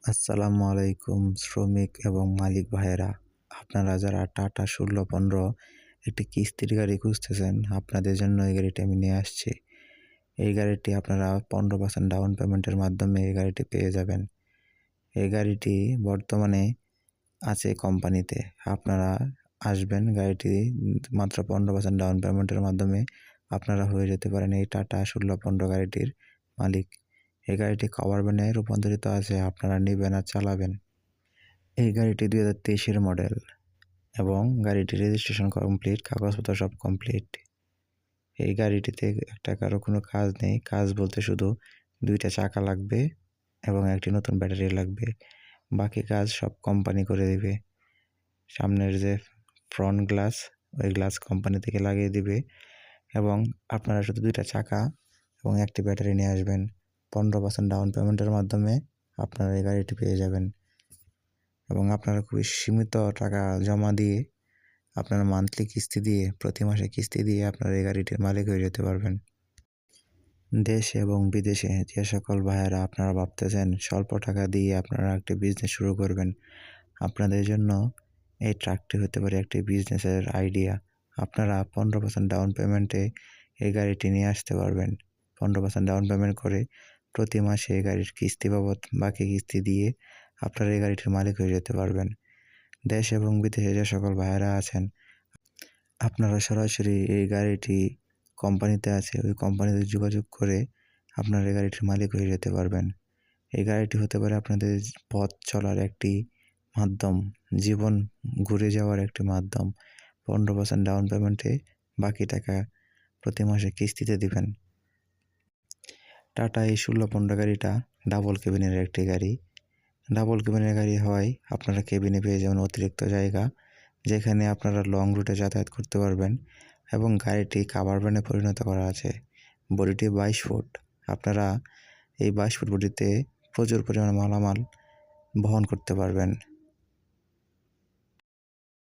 আসসালামু আলাইকুম শ্রমিক এবং মালিক ভাইয়েরা। আপনারা যারা টাটা ১৬-১৫ একটি কিস্তির গাড়ি খুঁজতেছেন, আপনাদের জন্য এই গাড়িটি আমি নিয়ে আসছি। এই গাড়িটি আপনারা 15% ডাউন পেমেন্টের মাধ্যমে এই গাড়িটি পেয়ে যাবেন। এই গাড়িটি বর্তমানে আছে কোম্পানিতে। আপনারা আসবেন, গাড়িটি মাত্র 15% ডাউন পেমেন্টের মাধ্যমে আপনারা হয়ে যেতে পারেন এই টাটা ১৬-১৫ গাড়িটির মালিক। এই গাড়িটি কভার ভ্যানে রূপান্তরিত আছে, আপনারা নিবেন আর চালাবেন। এই গাড়িটি 2023-এর মডেল এবং গাড়িটির রেজিস্ট্রেশন কমপ্লিট, কাগজপত্র সব কমপ্লিট। এই গাড়িটিতে একটা কারো কোনো কাজ নেই, কাজ বলতে শুধু 2টা চাকা লাগবে এবং একটি নতুন ব্যাটারি লাগবে। বাকি কাজ সব কোম্পানি করে দিবে। সামনের যে ফ্রন্ট গ্লাস, ওই গ্লাস কোম্পানি থেকে লাগিয়ে দিবে এবং আপনারা শুধু 2টা চাকা এবং একটি ব্যাটারি নিয়ে আসবেন। 15% ডাউন পেমেন্টের মাধ্যমে আপনারা এই গাড়িটি পেয়ে যাবেন এবং আপনারা খুবই সীমিত টাকা জমা দিয়ে, আপনারা মান্থলি কিস্তি দিয়ে, প্রতি মাসে কিস্তি দিয়ে আপনারা এই গাড়িটির মালিক হয়ে যেতে পারবেন। দেশে এবং বিদেশে যে সকল ভাইয়েরা আপনারা ভাবতেছেন স্বল্প টাকা দিয়ে আপনারা একটি বিজনেস শুরু করবেন, আপনাদের জন্য এই ট্রাকটি হতে পারে একটি বিজনেসের আইডিয়া। আপনারা 15% ডাউন পেমেন্টে এই গাড়িটি নিয়ে আসতে পারবেন। 15% ডাউন পেমেন্ট করে প্রতি মাসে এই গাড়ির কিস্তি বাবদ বাকি কিস্তি দিয়ে আপনারা এই গাড়িটির মালিক হয়ে যেতে পারবেন। দেশ এবং বিদেশে যে সকল ভাইয়েরা আছেন, আপনারা সরাসরি এই গাড়িটি কোম্পানিতে আছে, ওই কোম্পানিতে যোগাযোগ করে আপনারা এই গাড়িটির মালিক হয়ে যেতে পারবেন। এই গাড়িটি হতে পারে আপনাদের পথ চলার একটি মাধ্যম, জীবন ঘুরে যাওয়ার একটি মাধ্যম। 15% ডাউন পেমেন্টে বাকি টাকা প্রতি মাসে কিস্তিতে দিবেন। টাটা এই 16-15 গাড়িটা ডাবল কেবিনের একটি গাড়ি। ডাবল কেবিনের গাড়ি হয় আপনারা কেবিনে পেয়ে যাবেন অতিরিক্ত জায়গা, যেখানে আপনারা লং রুটে যাতায়াত করতে পারবেন এবং গাড়িটি কাভার ভ্যানে পরিণত করা আছে। বডিটি 22 ফুট। আপনারা এই 22 ফুট বডিতে প্রচুর পরিমাণে মালামাল বহন করতে পারবেন।